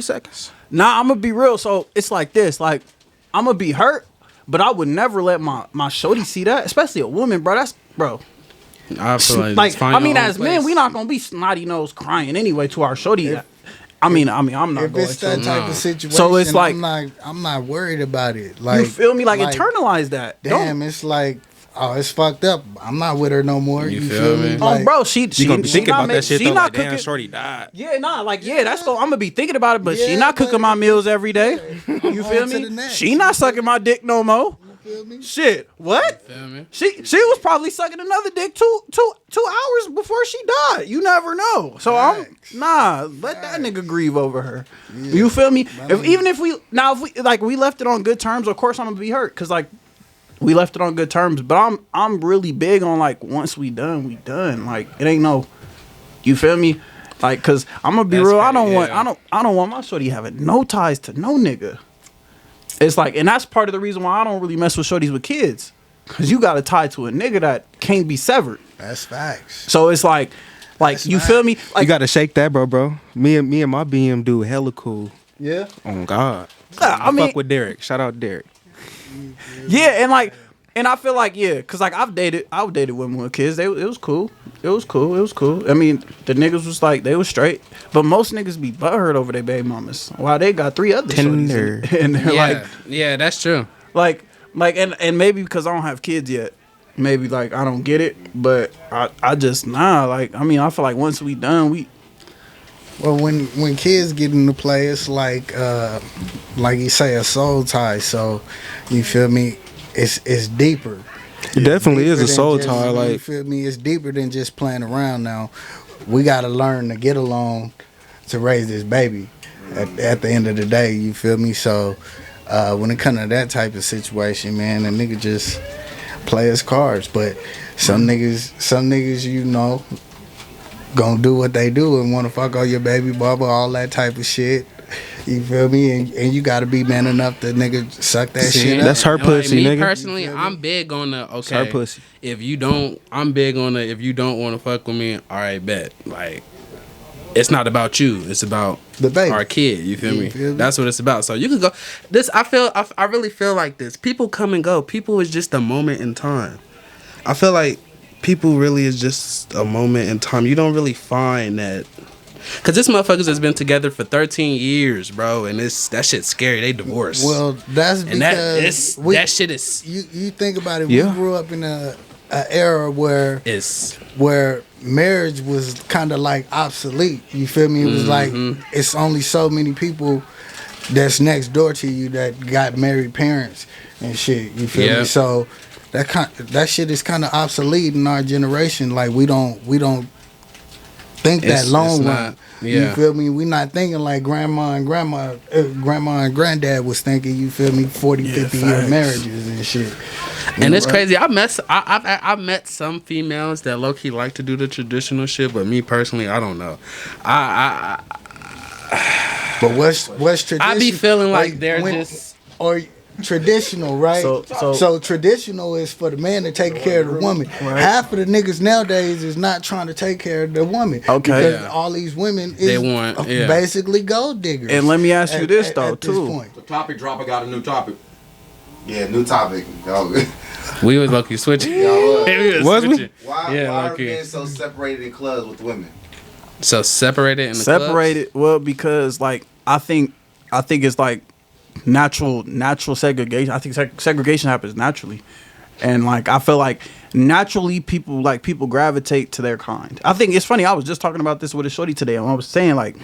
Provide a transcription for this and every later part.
seconds. Nah, I'm gonna be real. So it's like this. Like, I'm gonna be hurt, but I would never let my shorty see that, especially a woman, bro. That's bro. I feel Like, find I mean, your own as men, place. we not gonna be snotty nose crying anyway to our shorty. I'm not If going it's that to. type of situation, So it's like I'm not worried about it. Like, you feel me? Like internalize that. Damn, it's like, oh, it's fucked up. I'm not with her no more. You You feel feel me? me? Oh, Like, bro, she gonna be thinking about that shit She though. not Like, damn, cooking. shorty died. Yeah, nah, like that's go. I'm gonna be thinking about it, but she Yeah, not cooking but- my meals every day. You on feel to me? the next. She not sucking my dick no more. feel me? Shit, what? Feel me? She was probably sucking another dick two hours before she died. You never know. So Facts. let that nigga grieve over her. You feel me? If we left it on good terms, of course I'm gonna be hurt because like we left it on good terms. But I'm really big on like once we done, we done. Like it ain't no. You feel me? Like cause I'm gonna be That's real. crazy, I don't want my shorty having no ties to no nigga. It's like, and that's part of the reason why I don't really mess with shorties with kids. Cause you got to tie to a nigga that can't be severed. That's facts. So it's like That's you facts. feel me? Like, You gotta shake that, bro. Me and my BM dude hella cool. Yeah. Oh God. I mean, Fuck with Derek. Shout out Derek. yeah, and I feel like cause like I've dated women with kids. It was cool. It was cool. I mean, the niggas was like they was straight, but most niggas be butthurt over their baby mamas. While they got 3 other Tender. shorties, and they're Yeah, that's true. like, and maybe because I don't have kids yet, maybe like I don't get it, but I just like I mean I feel like once we done we. Well, when kids get into play, it's like you say, a soul tie. So, you feel me? It's deeper. It definitely is a Deeper than soul just- tie. you Like feel me? It's deeper than just playing around. Now, we got to learn to get along to raise this baby. At the end of the day, you feel me? So, when it comes to that type of situation, man, a nigga just play his cards. But some niggas, you know, gonna do what they do and want to fuck on your baby bubba, all that type of shit. You feel me? And you gotta be man enough to nigga suck that shit up. that's her pussy, me nigga. personally, I'm big on the okay. her pussy. If you don't, I'm big on the if you don't want to fuck with me, all right, bet. Like, it's not about you. It's about The baby. our kid. You feel me? feel me? That's what it's about. So you can go. This I really feel like this. People come and go. People is just a moment in time. I feel like people really is just a moment in time. You don't really find that. Cause this motherfuckers has been together for 13 years, bro, and that shit's scary. They divorced. Well, that's because that shit is you think about it. Yeah. We grew up in a era where marriage was kind of like obsolete. You feel me? It was like it's only so many people that's next door to you that got married parents and shit. You feel me? So that shit is kind of obsolete in our generation. Like we don't think that long run. You feel me? We not thinking like grandma and granddad was thinking. You feel me? 40, 50 year marriages and shit. And it's crazy. I met some females that low key like to do the traditional shit, but me personally, I don't know. But what's traditional? I be feeling like they're just or traditional, right? So traditional is for the man to take care of the woman. Right. Half of the niggas nowadays is not trying to take care of the woman. Okay. Because all these women They is want- basically gold diggers. And let me ask you this though at this too. point. The topic dropper got a new topic. Yeah, new topic. Yo, we was low key switching. yo, Was we? switching. why Yeah, are low-key. men so separated in clubs with women? So separated in the clubs? Separated, well, because like I think it's like natural segregation. I think segregation happens naturally, and like I feel like naturally people gravitate to their kind. I think it's funny. I was just talking about this with a shorty today, and I was saying like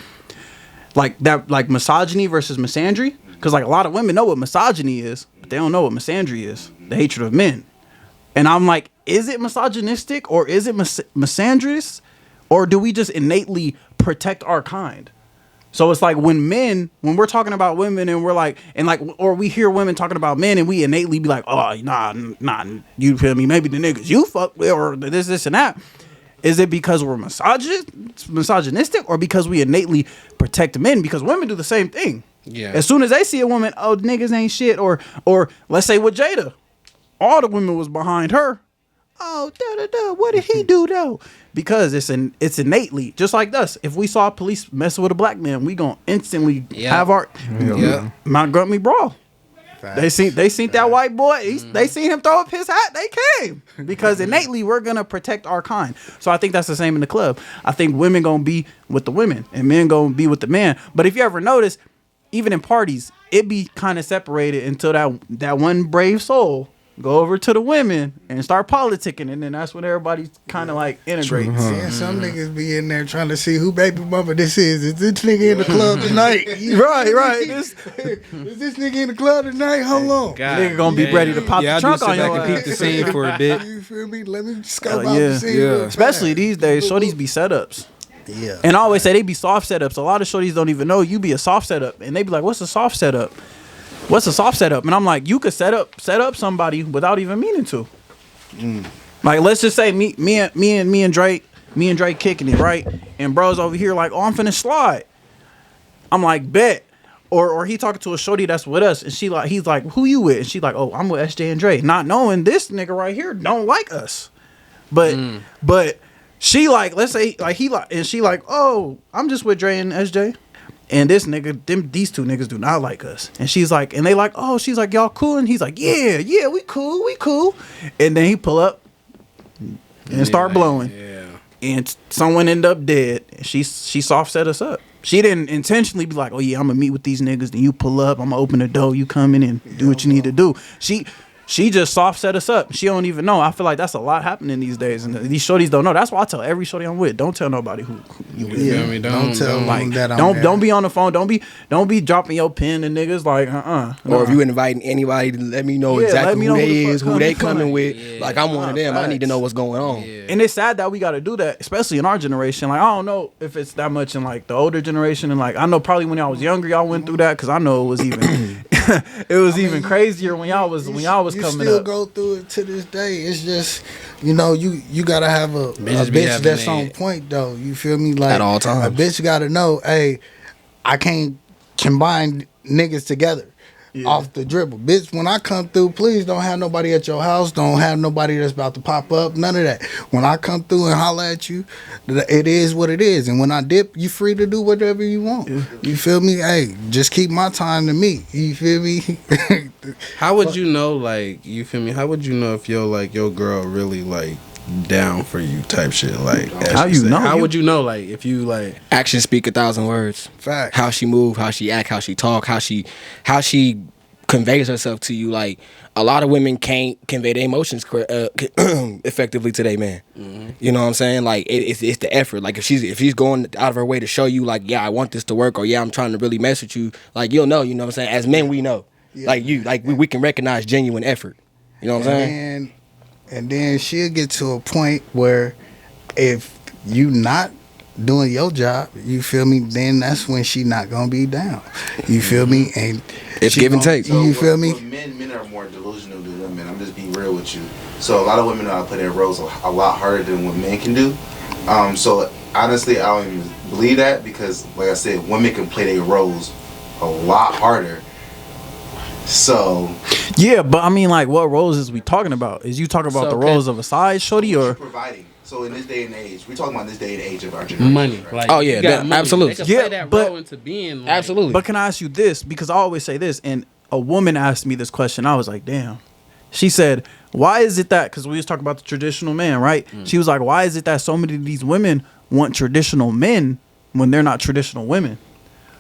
that like misogyny versus misandry, because like a lot of women know what misogyny is, but they don't know what misandry is, the hatred of men. And I'm like, is it misogynistic or is it misandrous, or do we just innately protect our kind? So it's like when we're talking about women and we're like, or we hear women talking about men and we innately be like, oh, nah, you feel me? Maybe the niggas you fuck with or this and that. Is it because we're misogynistic or because we innately protect men? Because women do the same thing. Yeah. As soon as they see a woman, oh, niggas ain't shit. Or let's say with Jada, all the women was behind her. oh, what did he do though? Because it's innately just like us. If we saw police messing with a black man, we gonna instantly have our Montgomery brawl. They seen that white boy. They seen him throw up his hat. They came because innately we're gonna protect our kind. So I think that's the same in the club. I think women gonna be with the women and men gonna be with the man. But if you ever notice, even in parties, it be kind of separated until that one brave soul go over to the women and start politicking, and then that's when everybody kind of like integrates. Yeah, some niggas be in there trying to see who baby mama this is. Is this nigga in the club tonight? right. Is this nigga in the club tonight? Hold on. Nigga gonna be ready to pop the I trunk do sit on back your and peep the scene for a bit. You feel me? Let me scope out the scene. Yeah. Especially these days, shorties be setups. Yeah. And I always say they be soft setups. A lot of shorties don't even know you be a soft setup, and they be like, "What's a soft setup? What's a soft setup?" And I'm like, you could set up somebody without even meaning to. Like, let's just say me and Drake kicking it, right? And bro's over here like, "Oh, I'm finna slide." I'm like, "Bet." Or he talking to a shorty that's with us, and he's like, "Who you with?" And she like, "Oh, I'm with SJ and Dre," not knowing this nigga right here don't like us, but she like, let's say like he like, and she like, "Oh, I'm just with Dre and SJ." And this nigga, these two niggas do not like us. And she's like, and they like, oh, she's like, y'all cool? And he's like, yeah, we cool. And then he pull up and start blowing. Yeah. And someone end up dead. And she soft set us up. She didn't intentionally be like, oh yeah, I'm gonna meet with these niggas. Then you pull up, I'm gonna open the door, you come in and do what you need to do. She just soft set us up. She don't even know. I feel like that's a lot happening these days, and these shorties don't know. That's why I tell every shorty I'm with, don't tell nobody who you with. Yeah, don't tell them like, that I'm don't be on the phone. Don't be dropping your pin to niggas like Or if you inviting anybody, let me know exactly who they is, who they coming with. Yeah. Like I'm one of them. I need to know what's going on. Yeah. And it's sad that we got to do that, especially in our generation. Like I don't know if it's that much in like the older generation, and like I know probably when y'all was younger, y'all went through that because I know it was even even crazier when y'all was coming still up. Go through it to this day. It's just, you know, you gotta have a bitch that's on point though. You feel me? Like at all times. A bitch gotta know, hey, I can't combine niggas together. Off the dribble. Bitch, when I come through, please don't have nobody at your house. Don't have nobody that's about to pop up. None of that. When I come through and holler at you, it is what it is. And when I dip, you free to do whatever you want. You feel me? Hey, just keep my time to me. You feel me? How would you know, like, you feel me? How would you know if your girl really, like, down for you type shit? Like, how you know? How would you know, like, if you, like... Actions speak 1,000 words. Fact. How she move, how she act, how she talk, how she conveys herself to you. Like, a lot of women can't convey their emotions effectively to their man. Mm-hmm. You know what I'm saying? Like, it's the effort. Like, if she's going out of her way to show you, like, yeah, I want this to work, or yeah, I'm trying to really mess with you, like, you'll know. You know what I'm saying? As men, we know. Yeah. Like we can recognize genuine effort. You know what I'm saying? And then she'll get to a point where if you not doing your job, you feel me, then that's when she not gonna be down. You feel me? And it's give and take. So you feel me? Men are more delusional than women. I'm just being real with you. So a lot of women know how to play their roles a lot harder than what men can do. So honestly, I don't even believe that because, like I said, women can play their roles a lot harder. So yeah, but I mean, like, what roles is we talking about? Is you talking about the roles of a side shorty or providing? So in this day and age, we're talking about this day and age of our generation. Money, right? like, oh yeah, absolutely. They can play that role into being, like, absolutely. But can I ask you this? Because I always say this, and a woman asked me this question. I was like, damn. She said, "Why is it that?" Because we was talking about the traditional man, right? She was like, "Why is it that so many of these women want traditional men when they're not traditional women?"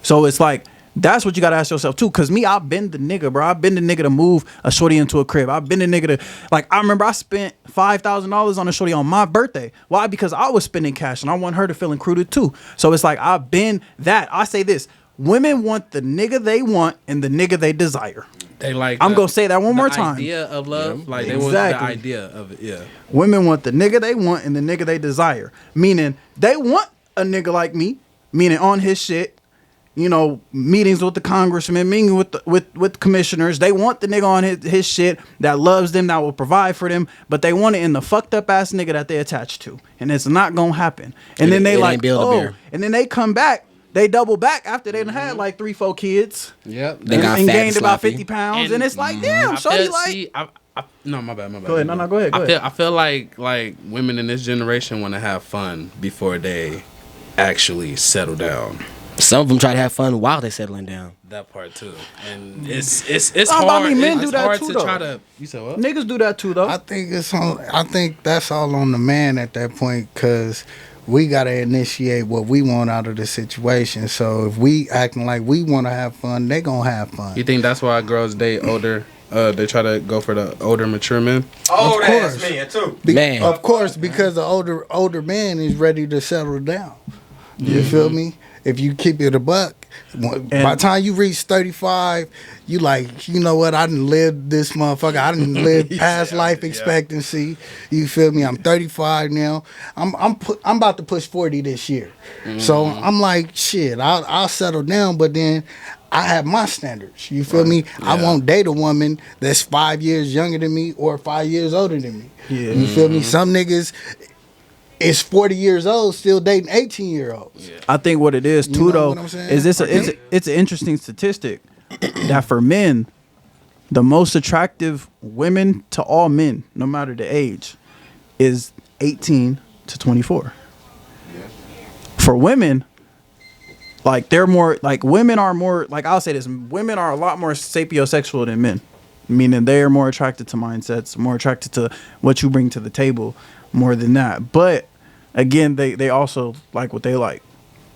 So it's like, that's what you gotta ask yourself too. Cause me, I've been the nigga, bro. I've been the nigga to move a shorty into a crib. I've been the nigga to, like, I remember I spent $5,000 on a shorty on my birthday. Why? Because I was spending cash and I want her to feel included too. So it's like, I've been that. I say this: women want the nigga they want and the nigga they desire. They like. I'm gonna say that one more time. Idea of love, like exactly. They want the idea of it. Yeah. Women want the nigga they want and the nigga they desire. Meaning they want a nigga like me. Meaning on his shit. You know, meetings with the congressman, meeting with commissioners. They want the nigga on his shit that loves them, that will provide for them, but they want it in the fucked up ass nigga that they attached to, and it's not gonna happen. And then they like, oh, and then they come back, they double back after they done had like 3-4 kids. Yep, they got and fat gained and about sloppy. 50 pounds, and it's like, damn, shorty, like, No, my bad. Go ahead. No, go ahead. I feel like women in this generation want to have fun before they actually settle down. Some of them try to have fun while they're settling down. That part too, and it's hard. I mean, men do it's that hard too, to though. try to. You said what? Niggas do that too, though. I think that's all on the man at that point, because we gotta initiate what we want out of the situation. So if we acting like we want to have fun, they gonna have fun. You think that's why girls date older? They try to go for the older, mature men. Of course. That's me too. Man. Of course, because the older man is ready to settle down. You feel me? If you keep it a buck, by the time you reach 35, you like, you know what? I done lived this motherfucker. I done lived past life expectancy. You feel me? I'm 35 now. I'm about to push 40 this year. So I'm like, shit. I'll settle down, but then I have my standards. You feel me? I won't date a woman that's 5 years younger than me or 5 years older than me. Yeah. You feel me? Some niggas is 40 years old still dating 18-year-olds. I think what it is You too, know though, what I'm saying? is it's an interesting statistic that for men, the most attractive women to all men, no matter the age, is 18 to 24. For women, like they're more like women are more like I'll say this: women are a lot more sapiosexual than men, meaning they are more attracted to mindsets, more attracted to what you bring to the table, more than that. But again, they also like what they like.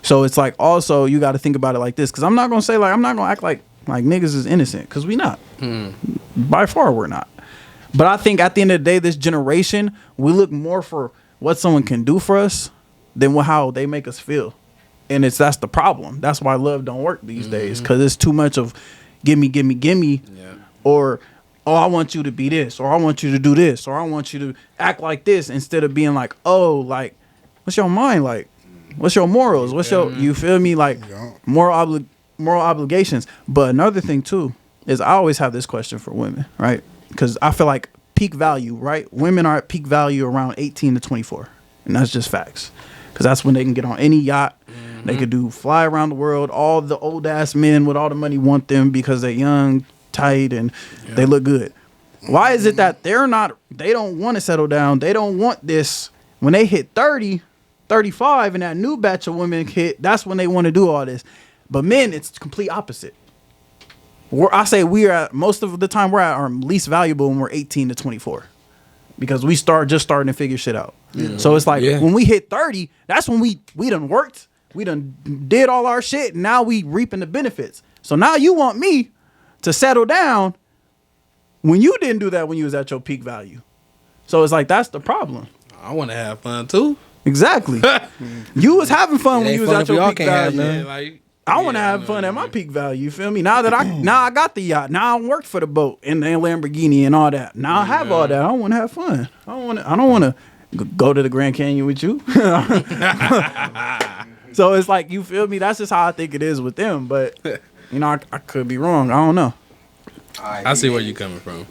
So it's like also you got to think about it like this, because I'm not gonna say like I'm not gonna act like niggas is innocent, because we not. By far we're not. But I think at the end of the day, this generation, we look more for what someone can do for us than how they make us feel. And that's the problem. That's why love don't work these days, because it's too much of gimme, or oh, I want you to be this, or I want you to do this, or I want you to act like this, instead of being like, oh, like, what's your mind like? What's your morals? What's your, you feel me? Like moral obligations. But another thing too is I always have this question for women, right? Because I feel like peak value, right? Women are at peak value around 18 to 24, and that's just facts. Because that's when they can get on any yacht. They could fly around the world. All the old ass men with all the money want them because they're young, tight, and they look good. Why is it that they don't want to settle down? They don't want this. When they hit 30, 35, and that new batch of women hit, that's when they want to do all this. But men, it's complete opposite. I say most of the time we're at our least valuable when we're 18 to 24. Because we starting to figure shit out. So it's like when we hit 30, that's when we done worked. We done did all our shit, and now we reaping the benefits. So now you want me to settle down when you didn't do that when you was at your peak value. So it's like, that's the problem. I want to have fun too. Exactly. You was having fun when you was at your peak value. Like, I want to have fun at my peak value. You feel me? Now that I got the yacht. Now I worked for the boat and the Lamborghini and all that. Now I have all that. I want to have fun. I don't want to go to the Grand Canyon with you. So it's like, you feel me? That's just how I think it is with them. But you know, I could be wrong. I don't know. I see where you're coming from.